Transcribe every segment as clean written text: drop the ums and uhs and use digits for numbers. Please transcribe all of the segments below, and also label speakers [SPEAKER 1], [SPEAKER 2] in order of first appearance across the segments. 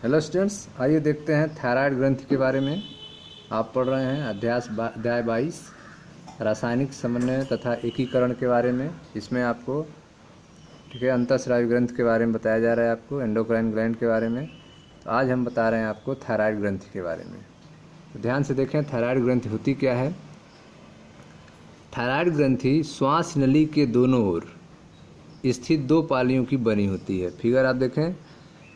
[SPEAKER 1] Hello students, आइए देखते हैं थायराइड ग्रंथि के बारे में। आप पढ़ रहे हैं अध्याय 22 रासायनिक समन्वय तथा एकीकरण के बारे में। इसमें आपको अंतःस्रावी ग्रंथि के बारे में बताया जा रहा है, आपको एंडोक्राइन ग्लैंड के बारे में। तो आज हम बता रहे हैं आपको थायराइड ग्रंथि के बारे में। तो ध्यान से देखें, थायराइड ग्रंथि होती क्या है। थायराइड ग्रंथि श्वास नली के दोनों ओर स्थित दो पालियों की बनी होती है। फिगर आप देखें,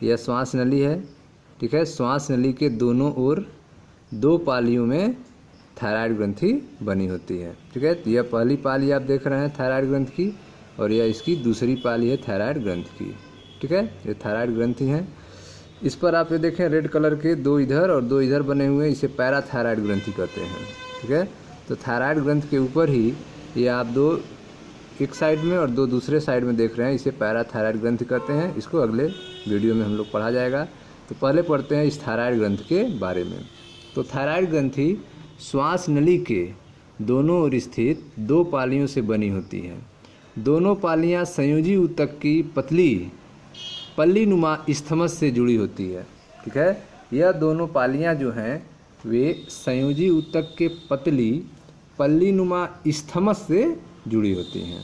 [SPEAKER 1] यह श्वास नली है, ठीक है। श्वास नली के दोनों ओर दो पालियों में थायराइड ग्रंथि बनी होती है, ठीक है। तो यह पहली पाली आप देख रहे हैं थायराइड ग्रंथि की, और यह इसकी दूसरी पाली है थायराइड ग्रंथि की, ठीक है। ये थायराइड ग्रंथि हैं। इस पर आप ये देखें, रेड कलर के दो इधर और दो इधर बने हुए हैं, इसे पैराथायराइड ग्रंथि कहते हैं, ठीक है। तो थायराइड ग्रंथि के ऊपर ही ये आप दो एक साइड में और दो दूसरे साइड में देख रहे हैं, इसे पैराथायराइड ग्रंथि कहते हैं। इसको अगले वीडियो में हम लोग पढ़ा जाएगा। तो पहले पढ़ते हैं इस थायराइड ग्रंथि के बारे में। तो थायराइड ग्रंथि श्वास नली के दोनों ओर स्थित दो पालियों से बनी होती हैं। दोनों पालियां संयोजी ऊतक की पतली पल्लीनुमा स्थमस से जुड़ी होती है, ठीक है। यह दोनों पालियां जो हैं वे संयोजी ऊतक के पतली पल्लीनुमा स्थमस से जुड़ी होती हैं।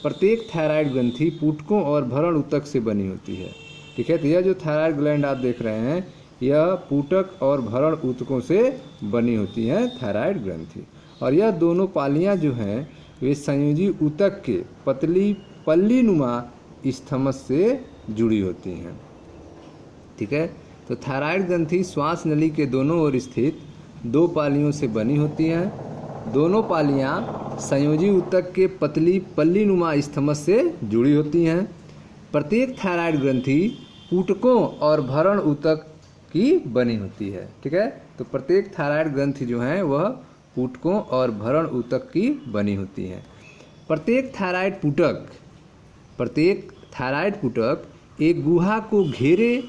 [SPEAKER 1] प्रत्येक थायराइड ग्रंथि पुटकों और भरण ऊतक से बनी होती है, ठीक है। तो यह जो थायराइड ग्लैंड आप देख रहे हैं, यह पुटक और भरण ऊतकों से बनी होती हैं थायराइड ग्रंथि। और यह दोनों पालियां जो हैं वे संयोजी ऊतक के पतली पल्लीनुमा स्थमस से जुड़ी होती हैं, ठीक है। तो थायराइड ग्रंथि श्वास नली के दोनों ओर स्थित दो पालियों से बनी होती हैं। दोनों पालियां संयोजी ऊतक के पतली पल्लीनुमा स्थमस से जुड़ी होती हैं। प्रत्येक थायराइड ग्रंथि पुटकों और भरण ऊतक की बनी होती है, ठीक है। तो प्रत्येक थायराइड ग्रंथि जो है वह पुटकों और भरण ऊतक की बनी होती है। प्रत्येक थायराइड पुटक एक गुहा को घेरे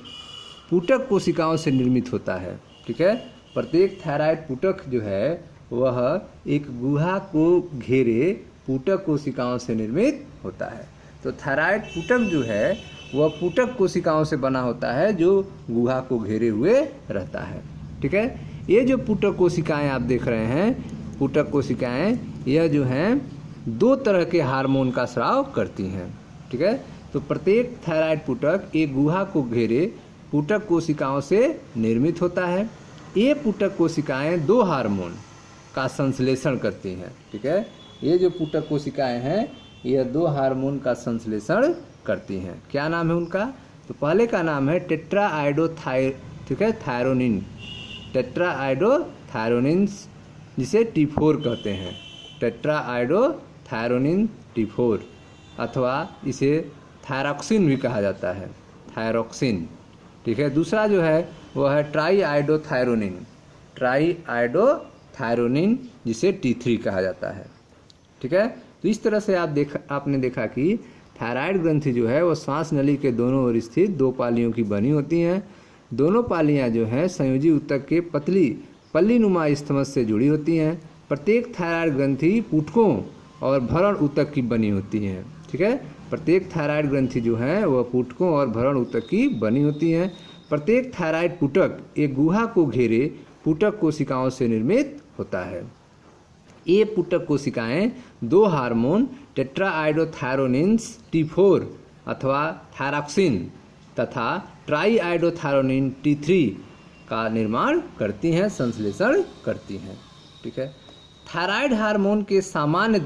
[SPEAKER 1] पुटक कोशिकाओं से निर्मित होता है, ठीक है। प्रत्येक थायराइड पुटक जो है वह एक गुहा को घेरे पुटक कोशिकाओं से निर्मित होता है। तो थायराइड पुटक जो है वह पुटक कोशिकाओं से बना होता है, जो गुहा को घेरे हुए रहता है, ठीक है। ये जो पुटक कोशिकाएं आप देख रहे हैं, पुटक कोशिकाएं, यह जो हैं दो तरह के हार्मोन का स्राव करती हैं, ठीक है। तो प्रत्येक थायराइड पुटक एक गुहा को घेरे पुटक कोशिकाओं से निर्मित होता है। ये पुटक कोशिकाएं दो हार्मोन का संश्लेषण करती हैं, ठीक है। ये जो पुटक कोशिकाएं हैं यह दो हार्मोन का संश्लेषण करती हैं। क्या नाम है उनका? तो पहले का नाम है ठीक है, थायरोनिन, टेट्राआइडोथायरोनिन्स, जिसे T4 कहते हैं, टेट्राआइडोथायरोनिन T4, अथवा इसे थायरॉक्सिन भी कहा जाता है, थायरॉक्सिन, ठीक है। दूसरा जो है वह है ट्राईआइडोथायरोनिन, जिसे T3 कहा जाता है, ठीक है। तो इस तरह से आपने देखा कि थायराइड ग्रंथि जो है वह श्वास नली के दोनों ओर स्थित दो पालियों की बनी होती हैं। दोनों पालियां जो हैं संयोजी ऊतक के पतली पल्लीनुमा स्थमस से जुड़ी होती हैं। प्रत्येक थायराइड ग्रंथि पुटकों और भरण ऊतक की बनी होती हैं, ठीक है। प्रत्येक थायराइड ग्रंथि जो है वह पुटकों और भरण ऊतक की बनी होती हैं। प्रत्येक थायराइड पुटक एक गुहा को घेरे पुटक कोशिकाओं से निर्मित होता है। ये पुटक कोशिकाएं दो हार्मोन टेट्राआइडोथायरोनिन्स T4 अथवा थायरॉक्सिन तथा ट्राईआइडोथायरोनिन T3 का निर्माण करती हैं, संश्लेषण करती हैं, ठीक है। थायराइड हार्मोन के सामान्य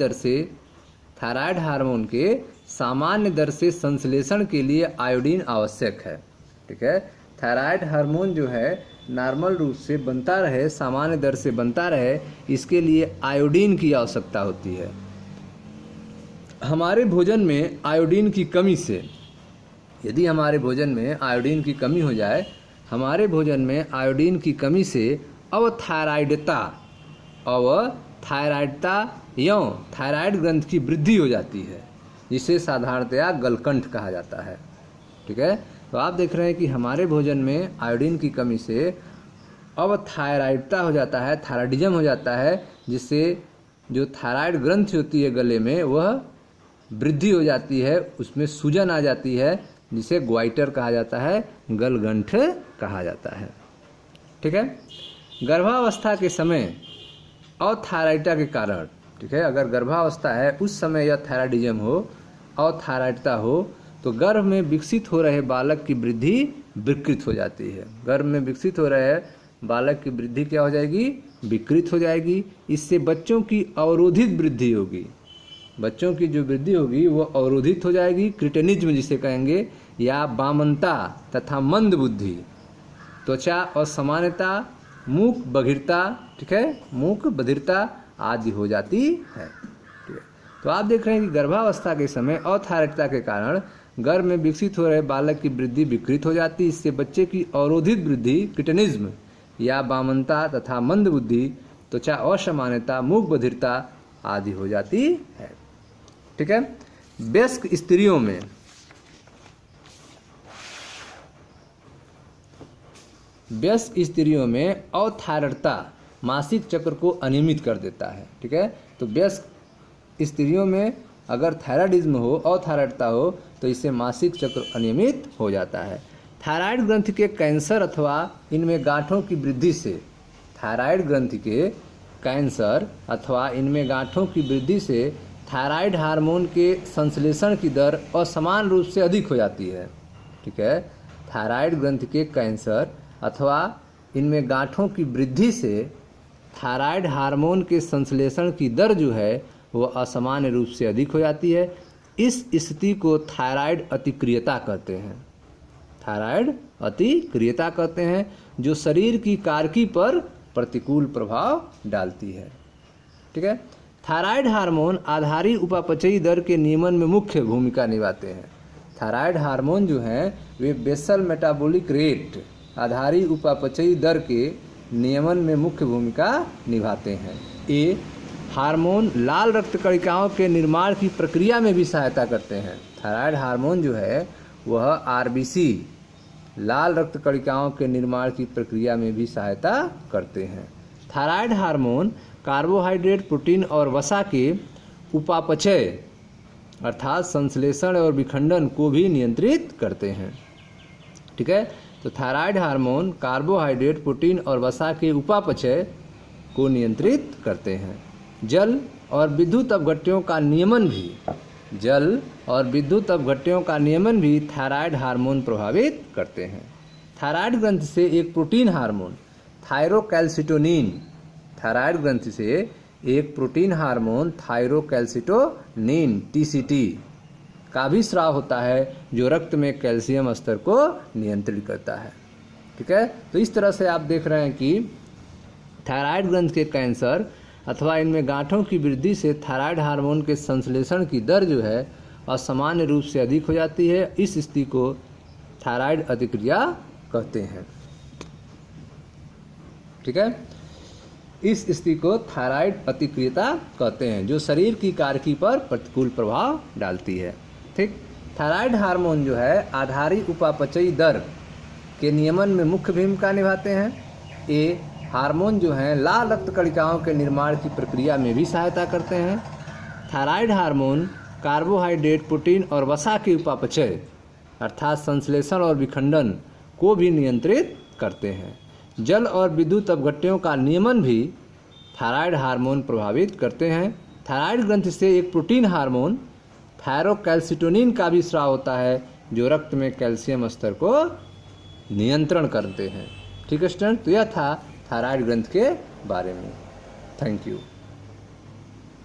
[SPEAKER 1] दर से संश्लेषण के लिए आयोडीन आवश्यक है, ठीक है। थायराइड हार्मोन जो है नॉर्मल रूप से बनता रहे, सामान्य दर से बनता रहे, इसके लिए आयोडीन की आवश्यकता होती है। हमारे भोजन में आयोडीन की कमी से, यदि हमारे भोजन में आयोडीन की कमी हो जाए, हमारे भोजन में आयोडीन की कमी से अवथायराइडता एवं थायराइड ग्रंथि की वृद्धि हो जाती है, जिसे साधारणतया गलकंठ कहा जाता है, ठीक है। तो आप देख रहे हैं कि हमारे भोजन में आयोडीन की कमी से अवथायराइडता हो जाता है, थायराइडिज्म हो जाता है, जिससे जो थायराइड ग्रंथि होती है गले में वह वृद्धि हो जाती है, उसमें सूजन आ जाती है, जिसे ग्वाइटर कहा जाता है, गलगंठ कहा जाता है। ठीक है। गर्भावस्था के समय अथायराइडता के कारण, ठीक है, अगर गर्भावस्था है उस समय यह थायराइडिज्म हो, अथायराइडता हो, तो गर्भ में विकसित हो रहे बालक की वृद्धि विकृत हो जाती है। गर्भ में विकसित हो रहे बालक की वृद्धि क्या हो जाएगी? विकृत हो जाएगी। इससे बच्चों की अवरोधित वृद्धि होगी। बच्चों की जो वृद्धि होगी वो अवरोधित हो जाएगी, क्रिटेनिज्म जिसे कहेंगे, या वामनता तथा मंद बुद्धि, त्वचा असामान्यता, मूक बधिरता, ठीक है, मूक बधिरता आदि हो जाती है। ठीक है। तो आप देख रहे हैं कि गर्भावस्था के समय अथायराइडता के कारण गर्भ में विकसित हो रहे बालक की वृद्धि विकृत हो जाती है। इससे बच्चे की अवरोधित वृद्धि, क्रिटेनिज्म या वामनता तथा मंद बुद्धि, त्वचा असामान्यता, मूक बधिरता आदि हो जाती है। ठीक है। वयस्क स्त्रियों में अथायराइडता मासिक चक्र को अनियमित कर देता है। ठीक है। तो वयस्क स्त्रियों में अगर थायराइडिज्म हो, अथायराइडता हो, तो इससे मासिक चक्र अनियमित हो जाता है। थायराइड ग्रंथि के कैंसर अथवा इनमें गांठों की वृद्धि से, थायराइड ग्रंथि के कैंसर अथवा इनमें गांठों की वृद्धि से थायराइड हार्मोन के संश्लेषण की दर असमान रूप से अधिक हो जाती है। ठीक है। थायराइड ग्रंथि के कैंसर अथवा इनमें गांठों की वृद्धि से थायराइड हार्मोन के संश्लेषण की दर जो है वो असामान्य रूप से अधिक हो जाती है। इस स्थिति को थायराइड अतिक्रियता कहते हैं। थायराइड अतिक्रियता कहते हैं, जो शरीर की कारकी पर प्रतिकूल प्रभाव डालती है। ठीक है। थायराइड हार्मोन आधारी उपापचयी दर के नियमन में मुख्य भूमिका निभाते हैं। थायराइड हार्मोन जो हैं वे बेसल मेटाबॉलिक रेट आधारी उपापचयी दर के नियमन में मुख्य भूमिका निभाते हैं। ए हार्मोन लाल रक्त कणिकाओं के निर्माण की प्रक्रिया में भी सहायता करते हैं। थायराइड हार्मोन जो है वह आरबीसी लाल रक्त कणिकाओं के निर्माण की प्रक्रिया में भी सहायता करते हैं। थायराइड हार्मोन कार्बोहाइड्रेट, प्रोटीन और वसा के उपापचय अर्थात संश्लेषण और विखंडन को भी नियंत्रित करते हैं। ठीक है। तो थायराइड हार्मोन कार्बोहाइड्रेट, प्रोटीन और वसा के उपापचय को नियंत्रित करते हैं। जल और विद्युत अपघट्यों का नियमन भी थायराइड हार्मोन प्रभावित करते हैं। थायराइड ग्रंथि से एक प्रोटीन हार्मोन थायरोकैल्सिटोनिन, थायराइड ग्रंथि से एक प्रोटीन हार्मोन थायरोकैल्सिटोनिन TCT का भी स्राव होता है, जो रक्त में कैल्शियम स्तर को नियंत्रित करता है। ठीक है। तो इस तरह से आप देख रहे हैं कि थायराइड ग्रंथि के कैंसर अथवा इनमें गांठों की वृद्धि से थायराइड हार्मोन के संश्लेषण की दर जो है असामान्य रूप से अधिक हो जाती है। इस स्थिति को थायराइड अतिक्रिया कहते हैं। ठीक है। इस स्थिति को थायराइड अतिक्रियता कहते हैं, जो शरीर की कारकी पर प्रतिकूल प्रभाव डालती है। ठीक। थायराइड हार्मोन जो है आधारी उपापचयी दर के नियमन में मुख्य भूमिका निभाते हैं। ए हार्मोन जो हैं लाल रक्त कणिकाओं के निर्माण की प्रक्रिया में भी सहायता करते हैं। थायराइड हार्मोन कार्बोहाइड्रेट, प्रोटीन और वसा के उपापचय अर्थात संश्लेषण और विखंडन को भी नियंत्रित करते हैं। जल और विद्युत अपघट्यों का नियमन भी थायराइड हार्मोन प्रभावित करते हैं। थायराइड ग्रंथि से एक प्रोटीन हार्मोन थायरोकैल्सिटोनिन का भी स्राव होता है, जो रक्त में कैल्शियम स्तर को नियंत्रण करते हैं। ठीक है स्टूडेंट। तो यह था थायराइड ग्रंथि के बारे में। Thank you.